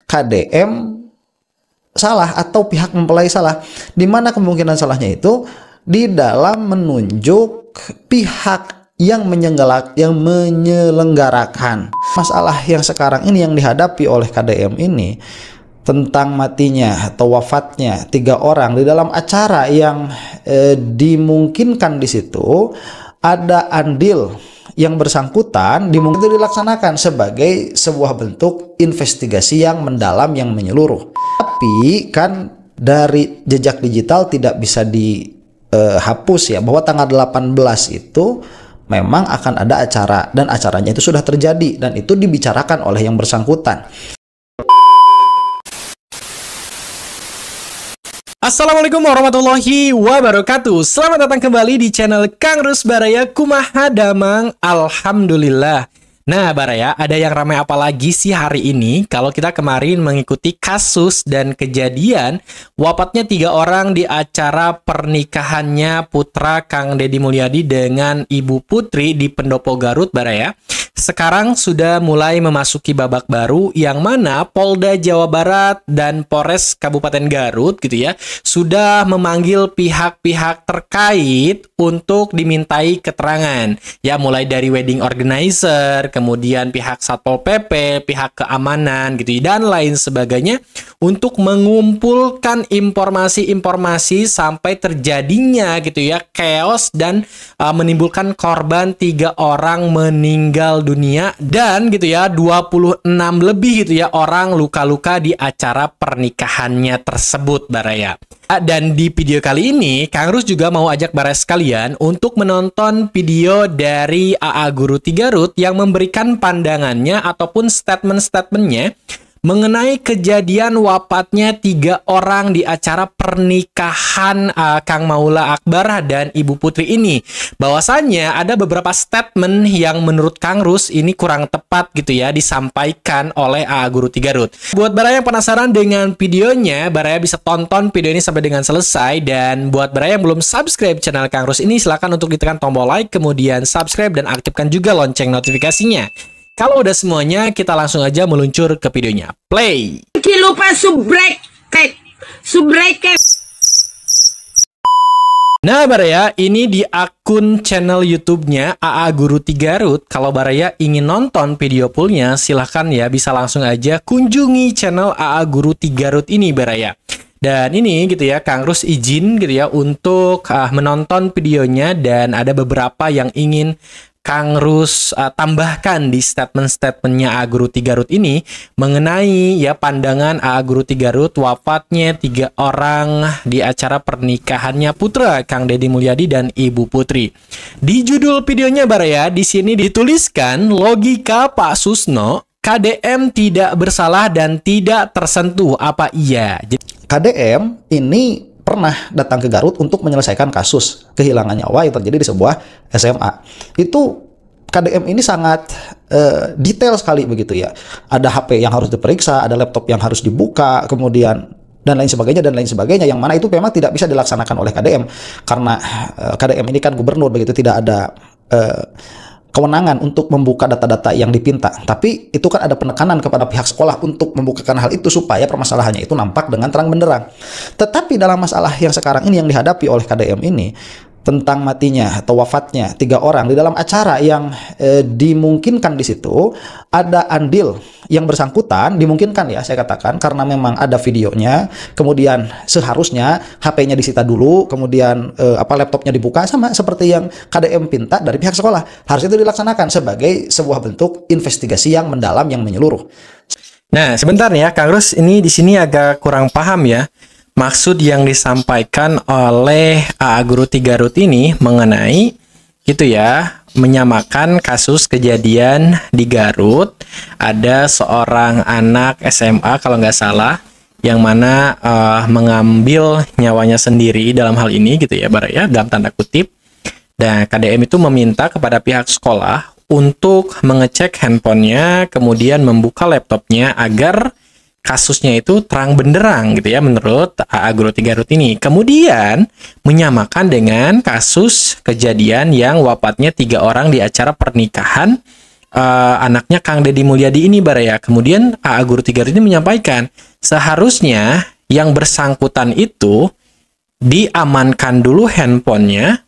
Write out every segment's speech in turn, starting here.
KDM salah atau pihak mempelai salah. Di mana kemungkinan salahnya itu di dalam menunjuk pihak yang menyelenggarakan. Masalah yang sekarang ini yang dihadapi oleh KDM ini tentang matinya atau wafatnya 3 orang di dalam acara yang dimungkinkan di situ ada andil yang bersangkutan, dimungkinkan itu dilaksanakan sebagai sebuah bentuk investigasi yang mendalam, yang menyeluruh. Tapi kan dari jejak digital tidak bisa dihapus ya, bahwa tanggal 18 itu memang akan ada acara, dan acaranya itu sudah terjadi, dan itu dibicarakan oleh yang bersangkutan. Assalamualaikum warahmatullahi wabarakatuh. Selamat datang kembali di channel Kang Rus Baraya. Kumaha damang, alhamdulillah. Nah Baraya, ada yang ramai apa lagi sih hari ini? Kalau kita kemarin mengikuti kasus dan kejadian wafatnya 3 orang di acara pernikahannya putra Kang Deddy Mulyadi dengan Ibu Putri di Pendopo Garut, Baraya. Sekarang sudah mulai memasuki babak baru yang mana Polda Jawa Barat dan Polres Kabupaten Garut gitu ya sudah memanggil pihak-pihak terkait untuk dimintai keterangan. Ya mulai dari wedding organizer, kemudian pihak Satpol PP, pihak keamanan gitu dan lain sebagainya untuk mengumpulkan informasi-informasi sampai terjadinya gitu ya chaos dan menimbulkan korban 3 orang meninggal dunia dan gitu ya 26 lebih gitu ya orang luka-luka di acara pernikahannya tersebut, Baraya. Dan di video kali ini Kang Rus juga mau ajak Baraya sekalian untuk menonton video dari AA Guru 3 Garut yang memberikan pandangannya ataupun statement-statementnya mengenai kejadian wafatnya 3 orang di acara pernikahan Kang Maula Akbar dan Ibu Putri ini. Bahwasannya ada beberapa statement yang menurut Kang Rus ini kurang tepat gitu ya disampaikan oleh AA Guru 3 Garut. Buat Baraya yang penasaran dengan videonya, Baraya bisa tonton video ini sampai dengan selesai. Dan buat Baraya yang belum subscribe channel Kang Rus ini, silakan untuk ditekan tombol like, kemudian subscribe dan aktifkan juga lonceng notifikasinya. Kalau udah semuanya, kita langsung aja meluncur ke videonya. Play! Lupa subrek. Nah Baraya, ini di akun channel YouTube-nya AA Guru 3 Garut. Kalau Baraya ingin nonton video fullnya, silahkan ya bisa langsung aja kunjungi channel AA Guru 3 Garut ini, Baraya. Dan ini gitu ya, Kang Rus izin gitu ya untuk menonton videonya, dan ada beberapa yang ingin Kang Rus tambahkan di statement-statementnya AA Guru 3 Garut ini mengenai ya pandangan AA Guru 3 Garut wafatnya 3 orang di acara pernikahannya putra Kang Deddy Mulyadi dan Ibu Putri. Di judul videonya Baraya di sini dituliskan logika Pak Susno, KDM tidak bersalah dan tidak tersentuh, apa iya? KDM ini pernah datang ke Garut untuk menyelesaikan kasus kehilangan nyawa yang terjadi di sebuah SMA. Itu KDM ini sangat detail sekali begitu ya. Ada HP yang harus diperiksa, ada laptop yang harus dibuka, kemudian dan lain sebagainya, yang mana itu memang tidak bisa dilaksanakan oleh KDM karena KDM ini kan gubernur begitu, tidak ada kewenangan untuk membuka data-data yang dipinta. Tapi itu kan ada penekanan kepada pihak sekolah untuk membukakan hal itu supaya permasalahannya itu nampak dengan terang benderang. Tetapi dalam masalah yang sekarang ini yang dihadapi oleh KDM ini tentang matinya atau wafatnya 3 orang di dalam acara yang dimungkinkan di situ ada andil yang bersangkutan, dimungkinkan ya saya katakan karena memang ada videonya, kemudian seharusnya HP-nya disita dulu, kemudian laptopnya dibuka sama seperti yang KDM pinta dari pihak sekolah. Harus itu dilaksanakan sebagai sebuah bentuk investigasi yang mendalam, yang menyeluruh. Nah, sebentar ya Kang Rus, ini di sini agak kurang paham ya. Maksud yang disampaikan oleh AA Guru 3 Garut ini mengenai gitu ya, menyamakan kasus kejadian di Garut. Ada seorang anak SMA kalau nggak salah yang mana mengambil nyawanya sendiri dalam hal ini gitu ya Baraya, dalam tanda kutip. Dan KDM itu meminta kepada pihak sekolah untuk mengecek handphonenya, kemudian membuka laptopnya agar kasusnya itu terang benderang gitu ya menurut AA Guru 3 Garut ini. Kemudian menyamakan dengan kasus kejadian yang wafatnya 3 orang di acara pernikahan anaknya Kang Deddy Mulyadi ini Baraya. Kemudian AA Guru 3 Garut ini menyampaikan seharusnya yang bersangkutan itu diamankan dulu handphonenya,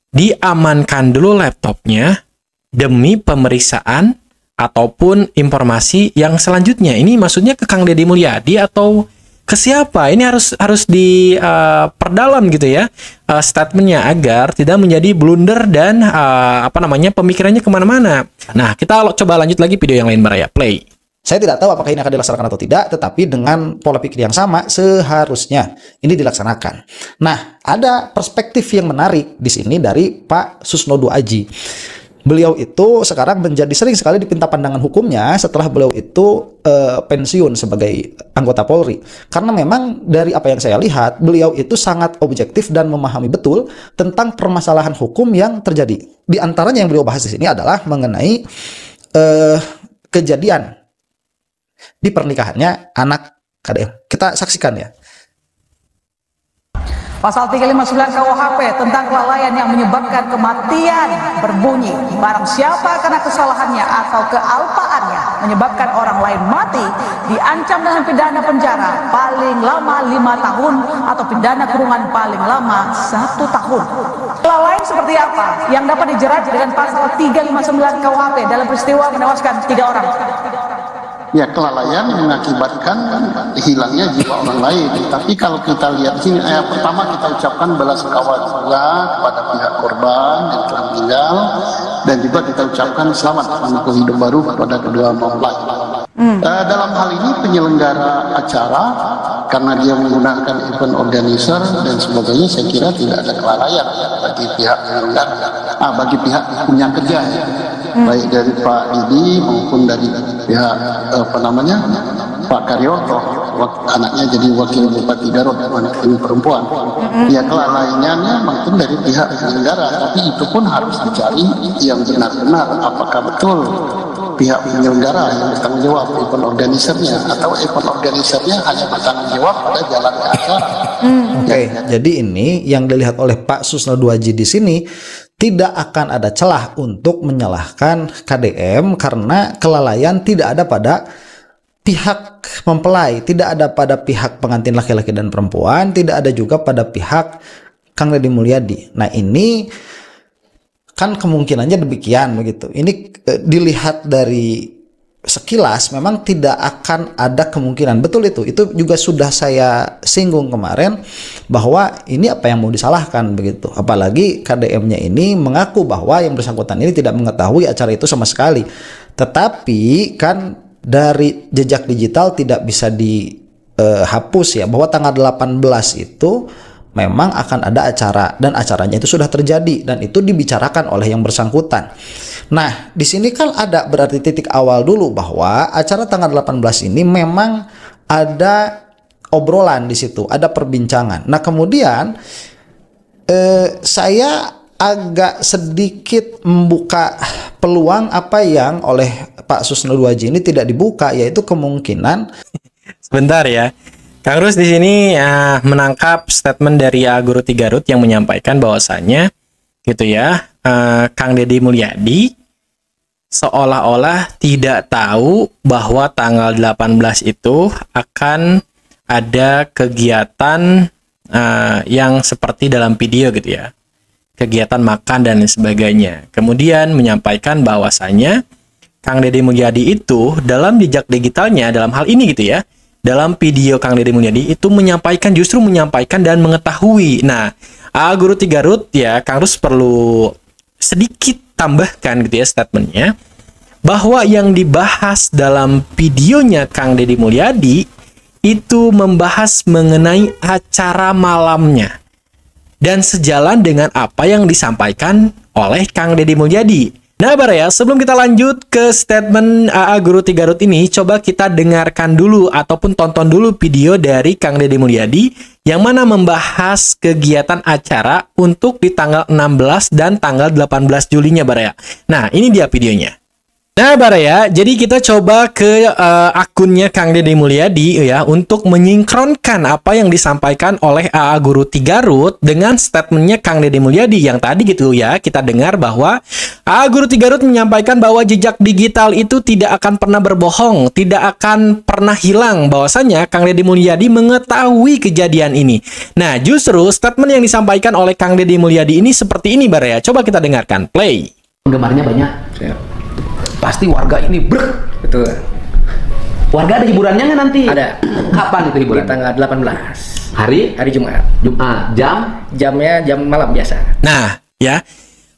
diamankan dulu laptopnya demi pemeriksaan ataupun informasi yang selanjutnya. Ini maksudnya ke Kang Deddy Mulyadi atau ke siapa? Ini harus diperdalam gitu ya statementnya agar tidak menjadi blunder dan pemikirannya kemana-mana. Nah, kita coba lanjut lagi video yang lain Baraya. Play. Saya tidak tahu apakah ini akan dilaksanakan atau tidak, tetapi dengan pola pikir yang sama seharusnya ini dilaksanakan. Nah, ada perspektif yang menarik di sini dari Pak Susnodo Aji. Beliau itu sekarang menjadi sering sekali dipinta pandangan hukumnya setelah beliau itu pensiun sebagai anggota Polri. Karena memang dari apa yang saya lihat, beliau itu sangat objektif dan memahami betul tentang permasalahan hukum yang terjadi. Di antaranya yang beliau bahas di sini adalah mengenai kejadian di pernikahannya anak KDM. Kita saksikan ya. Pasal 359 KUHP tentang kelalaian yang menyebabkan kematian berbunyi, barang siapa karena kesalahannya atau kealpaannya menyebabkan orang lain mati diancam dengan pidana penjara paling lama 5 tahun atau pidana kurungan paling lama 1 tahun. Kelalaian seperti apa yang dapat dijerat dengan pasal 359 KUHP dalam peristiwa menewaskan 3 orang? Ya, kelalaian mengakibatkan hilangnya jiwa orang lain. Tapi kalau kita lihat di sini, pertama kita ucapkan belasungkawa juga kepada pihak korban yang telah meninggal, dan juga kita ucapkan selamat menempuh hidup baru kepada kedua mempelai. Dalam hal ini penyelenggara acara, karena dia menggunakan event organizer dan sebagainya, saya kira tidak ada kelalaian bagi pihak penyelenggara, bagi pihak punya kerja ya. Baik dari Pak Didi maupun dari pihak Pak Karyoto, anaknya jadi wakil Bupati Garut, anak ini perempuan. Ya, kelalaiannya maupun dari pihak penyelenggara, tapi itu pun harus dicari yang benar-benar apakah betul pihak penyelenggara yang bertanggung jawab, event organisernya, atau event organisernya hanya bertanggung jawab pada jalannya acara. Oke, jadi ini yang dilihat oleh Pak Susnodo Aji di sini, tidak akan ada celah untuk menyalahkan KDM karena kelalaian tidak ada pada pihak mempelai, tidak ada pada pihak pengantin laki-laki dan perempuan, tidak ada juga pada pihak Kang Deddy Mulyadi. Nah, ini kan kemungkinannya demikian begitu. Ini dilihat dari sekilas memang tidak akan ada kemungkinan. Betul itu juga sudah saya singgung kemarin bahwa ini apa yang mau disalahkan begitu. Apalagi KDM-nya ini mengaku bahwa yang bersangkutan ini tidak mengetahui acara itu sama sekali. Tetapi kan dari jejak digital tidak bisa dihapus ya, bahwa tanggal 18 itu memang akan ada acara dan acaranya itu sudah terjadi dan itu dibicarakan oleh yang bersangkutan. Nah, di sini kan ada berarti titik awal dulu bahwa acara tanggal 18 ini memang ada obrolan di situ, ada perbincangan. Nah, kemudian saya agak sedikit membuka peluang apa yang oleh Pak Susnodo Aji ini tidak dibuka, yaitu kemungkinan. Sebentar ya. Kang Rus di sini menangkap statement dari AA Guru 3 Garut yang menyampaikan bahwasannya gitu ya, Kang Deddy Mulyadi seolah-olah tidak tahu bahwa tanggal 18 itu akan ada kegiatan yang seperti dalam video gitu ya, kegiatan makan dan sebagainya. Kemudian menyampaikan bahwasannya Kang Deddy Mulyadi itu dalam jejak digitalnya, dalam hal ini gitu ya, dalam video Kang Deddy Mulyadi itu justru menyampaikan dan mengetahui. Nah, AA Guru 3 Garut ya, Kang Rus perlu sedikit tambahkan gitu ya statementnya, bahwa yang dibahas dalam videonya Kang Deddy Mulyadi itu membahas mengenai acara malamnya dan sejalan dengan apa yang disampaikan oleh Kang Deddy Mulyadi. Nah, Baraya, sebelum kita lanjut ke statement AA Guru 3 Garut ini, coba kita dengarkan dulu ataupun tonton dulu video dari Kang Deddy Mulyadi yang mana membahas kegiatan acara untuk di tanggal 16 dan tanggal 18 Julinya, Baraya. Nah, ini dia videonya. Nah, Baraya, jadi kita coba ke akunnya Kang Deddy Mulyadi ya untuk menyinkronkan apa yang disampaikan oleh AA Guru 3 Garut dengan statementnya Kang Deddy Mulyadi yang tadi gitu ya. Kita dengar bahwa AA Guru 3 Garut menyampaikan bahwa jejak digital itu tidak akan pernah berbohong, tidak akan pernah hilang. Bahwasanya Kang Deddy Mulyadi mengetahui kejadian ini. Nah, justru statement yang disampaikan oleh Kang Deddy Mulyadi ini seperti ini, Baraya. Coba kita dengarkan. Play. Penggemarnya banyak. Pasti warga ini Betul. warga ada hiburannya nggak nanti? Ada. Kapan itu Di hiburan? tanggal 18 Hari Jumat. Jumat. Jamnya jam malam biasa. Nah, ya.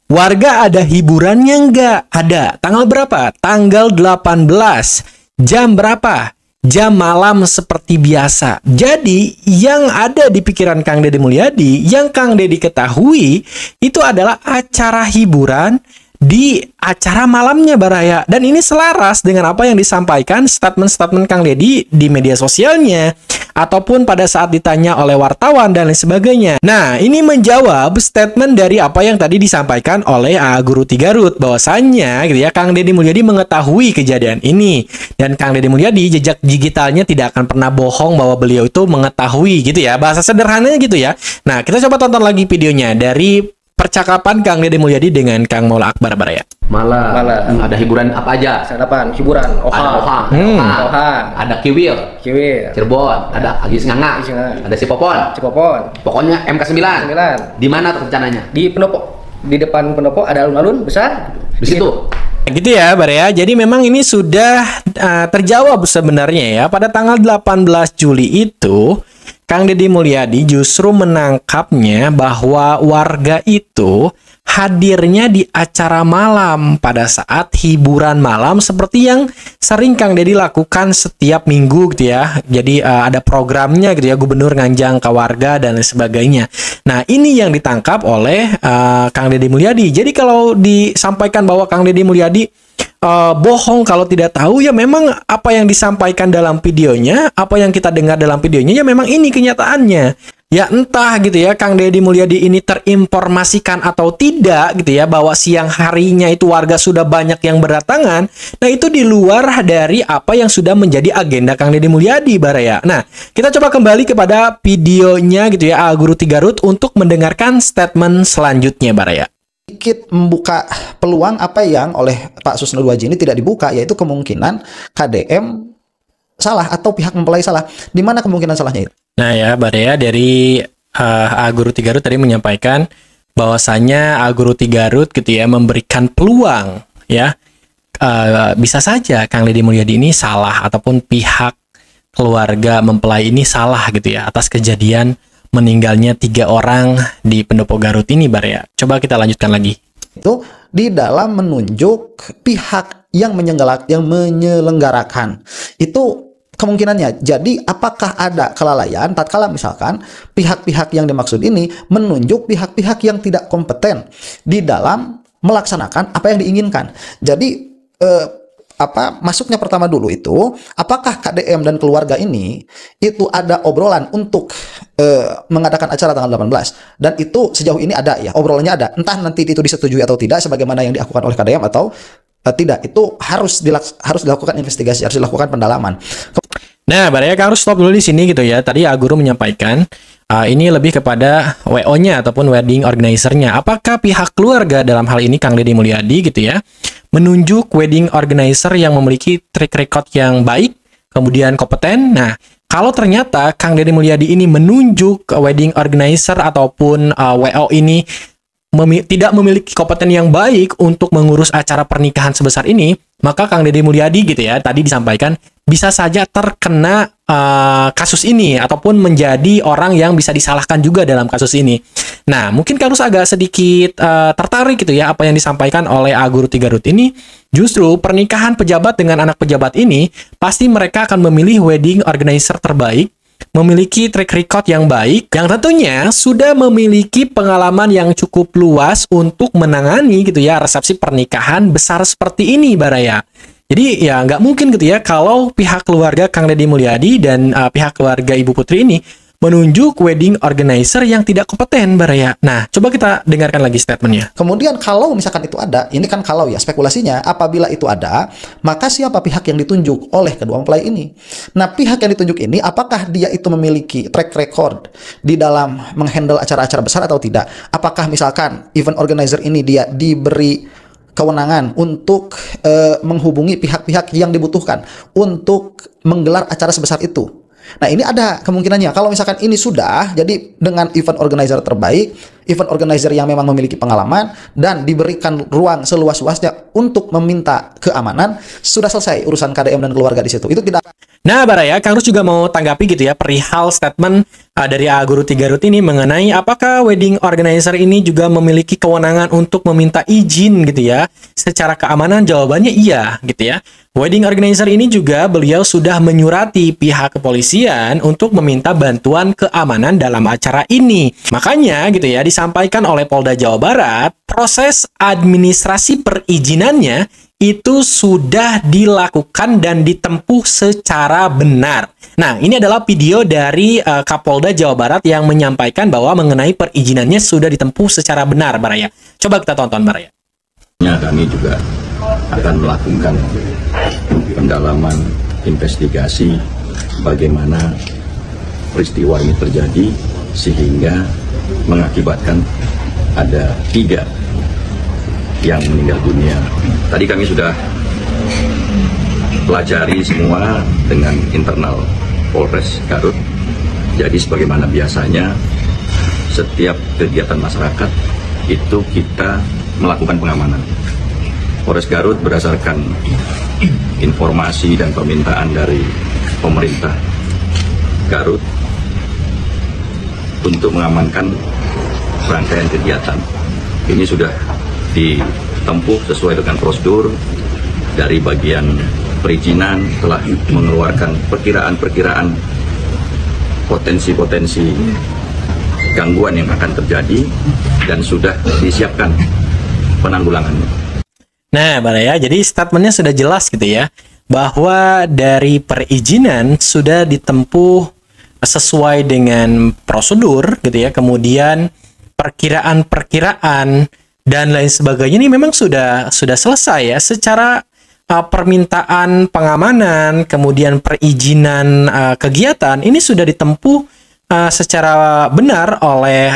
Warga ada hiburannya nggak? Ada. Tanggal berapa? Tanggal 18. Jam berapa? Jam malam seperti biasa. Jadi, yang ada di pikiran Kang Deddy Mulyadi, yang Kang Deddy ketahui, itu adalah acara hiburan di acara malamnya, Baraya. Dan ini selaras dengan apa yang disampaikan statement-statement Kang Deddy di media sosialnya ataupun pada saat ditanya oleh wartawan dan lain sebagainya. Nah, ini menjawab statement dari apa yang tadi disampaikan oleh AA Guru 3 Garut bahwasannya gitu ya, Kang Deddy Mulyadi mengetahui kejadian ini dan Kang Deddy Mulyadi jejak digitalnya tidak akan pernah bohong bahwa beliau itu mengetahui gitu ya. Bahasa sederhananya gitu ya. Nah, kita coba tonton lagi videonya dari percakapan Kang Deddy Mulyadi dengan Kang Maula Akbar, Baraya. malam. Ada hiburan apa aja? Sarapan, hiburan, Ada Ohang, Ohang. ada Kiwil, Cirebon, ada Agis Nganga, Agis Nganga. ada Sipopon. Cikopon, Pokoknya MK9. 9. Di mana tuh rencananya? Di pendopo. Di depan pendopo ada alun-alun besar. Di situ. Gitu ya, Baraya. Jadi memang ini sudah terjawab sebenarnya ya. Pada tanggal 18 Juli itu Kang Deddy Mulyadi justru menangkapnya bahwa warga itu hadirnya di acara malam pada saat hiburan malam seperti yang sering Kang Deddy lakukan setiap minggu gitu ya. Jadi ada programnya gitu ya, gubernur nganjang ke warga dan lain sebagainya. Nah, ini yang ditangkap oleh Kang Deddy Mulyadi. Jadi kalau disampaikan bahwa Kang Deddy Mulyadi bohong kalau tidak tahu, ya memang apa yang disampaikan dalam videonya, apa yang kita dengar dalam videonya, ya memang ini kenyataannya. Ya entah gitu ya Kang Deddy Mulyadi ini terinformasikan atau tidak gitu ya bahwa siang harinya itu warga sudah banyak yang berdatangan. Nah, itu di luar dari apa yang sudah menjadi agenda Kang Deddy Mulyadi, Baraya. Nah, kita coba kembali kepada videonya gitu ya AA Guru 3 Garut untuk mendengarkan statement selanjutnya, Baraya. Sedikit membuka peluang apa yang oleh Pak Susno Dwaji ini tidak dibuka, yaitu kemungkinan KDM salah atau pihak mempelai salah. Di mana kemungkinan salahnya itu? Nah ya, Baraya, dari AA Guru 3 Garut tadi menyampaikan bahwasanya AA Guru 3 Garut gitu ya memberikan peluang ya, bisa saja Kang Deddy Mulyadi ini salah ataupun pihak keluarga mempelai ini salah gitu ya atas kejadian meninggalnya 3 orang di Pendopo Garut ini, Baraya. Coba kita lanjutkan lagi. Itu di dalam menunjuk pihak yang menyelenggarakan itu kemungkinannya. Jadi apakah ada kelalaian tatkala misalkan pihak-pihak yang dimaksud ini menunjuk pihak-pihak yang tidak kompeten di dalam melaksanakan apa yang diinginkan. Jadi masuknya pertama dulu itu apakah KDM dan keluarga ini itu ada obrolan untuk mengadakan acara tanggal 18, dan itu sejauh ini ada ya, obrolannya ada. Entah nanti itu disetujui atau tidak sebagaimana yang dilakukan oleh KDM atau tidak, itu harus dilakukan investigasi, harus dilakukan pendalaman. Nah, Baraya, Kang harus stop dulu di sini gitu ya. Tadi AA Guru menyampaikan ini lebih kepada WO-nya ataupun wedding organizer-nya. Apakah pihak keluarga dalam hal ini Kang Deddy Mulyadi gitu ya menunjuk wedding organizer yang memiliki track record yang baik, kemudian kompeten? Nah, kalau ternyata Kang Deddy Mulyadi ini menunjuk wedding organizer ataupun WO ini tidak memiliki kompeten yang baik untuk mengurus acara pernikahan sebesar ini, maka Kang Deddy Mulyadi gitu ya tadi disampaikan bisa saja terkena kasus ini ataupun menjadi orang yang bisa disalahkan juga dalam kasus ini. Nah, mungkin harus agak sedikit tertarik gitu ya apa yang disampaikan oleh AA Guru 3 Garut ini. Justru pernikahan pejabat dengan anak pejabat ini pasti mereka akan memilih wedding organizer terbaik, memiliki track record yang baik, yang tentunya sudah memiliki pengalaman yang cukup luas untuk menangani gitu ya resepsi pernikahan besar seperti ini, Baraya. Jadi ya nggak mungkin gitu ya kalau pihak keluarga Kang Deddy Mulyadi dan pihak keluarga Ibu Putri ini menunjuk wedding organizer yang tidak kompeten, Baraya. Nah, coba kita dengarkan lagi statementnya. Kemudian kalau misalkan itu ada, ini kan kalau ya spekulasinya, apabila itu ada, maka siapa pihak yang ditunjuk oleh kedua mempelai ini? Nah, pihak yang ditunjuk ini, apakah dia itu memiliki track record di dalam menghandle acara-acara besar atau tidak? Apakah misalkan event organizer ini dia diberi kewenangan untuk menghubungi pihak-pihak yang dibutuhkan untuk menggelar acara sebesar itu. Nah, ini ada kemungkinannya. Kalau misalkan ini sudah, jadi dengan event organizer terbaik, event organizer yang memang memiliki pengalaman, dan diberikan ruang seluas-luasnya untuk meminta keamanan, sudah selesai urusan KDM dan keluarga di situ. Itu tidak. Nah, Baraya, Kang Rus juga mau tanggapi gitu ya perihal statement dari AA Guru 3 Garut ini mengenai apakah wedding organizer ini juga memiliki kewenangan untuk meminta izin gitu ya. Secara keamanan jawabannya iya gitu ya. Wedding organizer ini juga beliau sudah menyurati pihak kepolisian untuk meminta bantuan keamanan dalam acara ini. Makanya gitu ya disampaikan oleh Polda Jawa Barat, proses administrasi perizinannya itu sudah dilakukan dan ditempuh secara benar. Nah, ini adalah video dari Kapolda Jawa Barat yang menyampaikan bahwa mengenai perizinannya sudah ditempuh secara benar, Baraya. Coba kita tonton, Baraya. Kami juga akan melakukan pendalaman investigasi bagaimana peristiwa ini terjadi sehingga mengakibatkan ada 3 yang meninggal dunia. Tadi kami sudah pelajari semua dengan internal Polres Garut. Jadi sebagaimana biasanya setiap kegiatan masyarakat itu kita melakukan pengamanan. Polres Garut berdasarkan informasi dan permintaan dari pemerintah Garut untuk mengamankan rangkaian kegiatan. Ini sudah ditempuh sesuai dengan prosedur. Dari bagian perizinan telah mengeluarkan perkiraan-perkiraan potensi-potensi gangguan yang akan terjadi dan sudah disiapkan penanggulangannya. Nah, Baraya, jadi statementnya sudah jelas gitu ya, bahwa dari perizinan sudah ditempuh sesuai dengan prosedur gitu ya, kemudian perkiraan-perkiraan dan lain sebagainya ini memang sudah selesai ya secara permintaan pengamanan, kemudian perizinan kegiatan ini sudah ditempuh secara benar oleh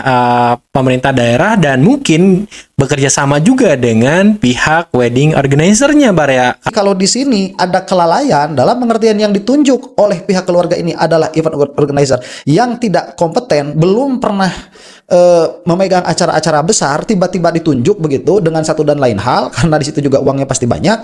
pemerintah daerah dan mungkin bekerja sama juga dengan pihak wedding organizer-nya, Baraya. Kalau di sini ada kelalaian dalam pengertian yang ditunjuk oleh pihak keluarga ini adalah event organizer yang tidak kompeten, belum pernah memegang acara-acara besar, tiba-tiba ditunjuk begitu dengan satu dan lain hal, karena di situ juga uangnya pasti banyak.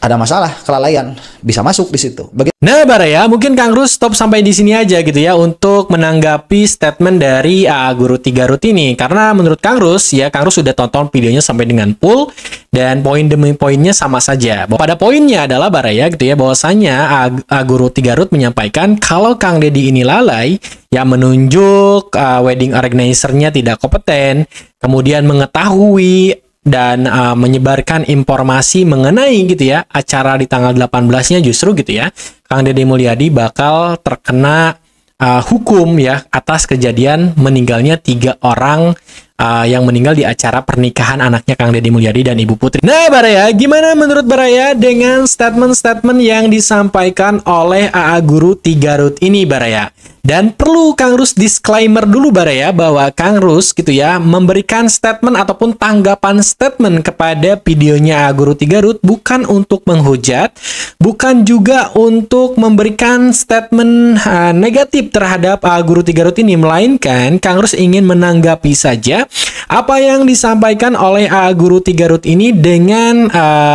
Ada masalah, kelalaian bisa masuk di situ. Nah, Baraya, mungkin Kang Rus stop sampai di sini aja gitu ya untuk menanggapi statement dari AA Guru 3 Garut ini. Karena menurut Kang Rus ya, Kang Rus sudah tonton videonya sampai dengan full dan poin demi poinnya sama saja. Pada poinnya adalah, Baraya gitu ya, bahwasanya AA Guru 3 Garut menyampaikan kalau Kang Deddy ini lalai yang menunjuk wedding organizer-nya tidak kompeten, kemudian mengetahui dan menyebarkan informasi mengenai gitu ya acara di tanggal 18-nya justru gitu ya Kang Deddy Mulyadi bakal terkena hukum ya atas kejadian meninggalnya 3 orang yang meninggal di acara pernikahan anaknya Kang Deddy Mulyadi dan Ibu Putri. Nah, Baraya, gimana menurut Baraya dengan statement-statement yang disampaikan oleh AA Guru 3 Garut ini, Baraya? Dan perlu Kang Rus disclaimer dulu, Baraya, bahwa Kang Rus gitu ya memberikan statement ataupun tanggapan statement kepada videonya AA Guru 3 Garut bukan untuk menghujat, bukan juga untuk memberikan statement negatif terhadap AA Guru 3 Garut ini, melainkan Kang Rus ingin menanggapi saja apa yang disampaikan oleh AA Guru 3 Garut ini dengan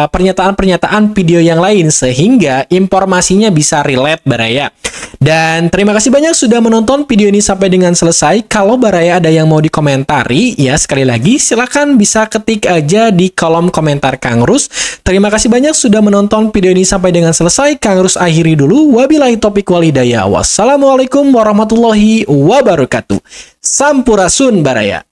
pernyataan-pernyataan video yang lain sehingga informasinya bisa relate, Baraya. Dan terima kasih banyak sudah menonton video ini sampai dengan selesai. Kalau Baraya ada yang mau dikomentari, ya sekali lagi silahkan bisa ketik aja di kolom komentar Kang Rus. Terima kasih banyak sudah menonton video ini sampai dengan selesai. Kang Rus akhiri dulu. Wabillahi taufiq walhidayah. Wassalamualaikum warahmatullahi wabarakatuh. Sampurasun, Baraya.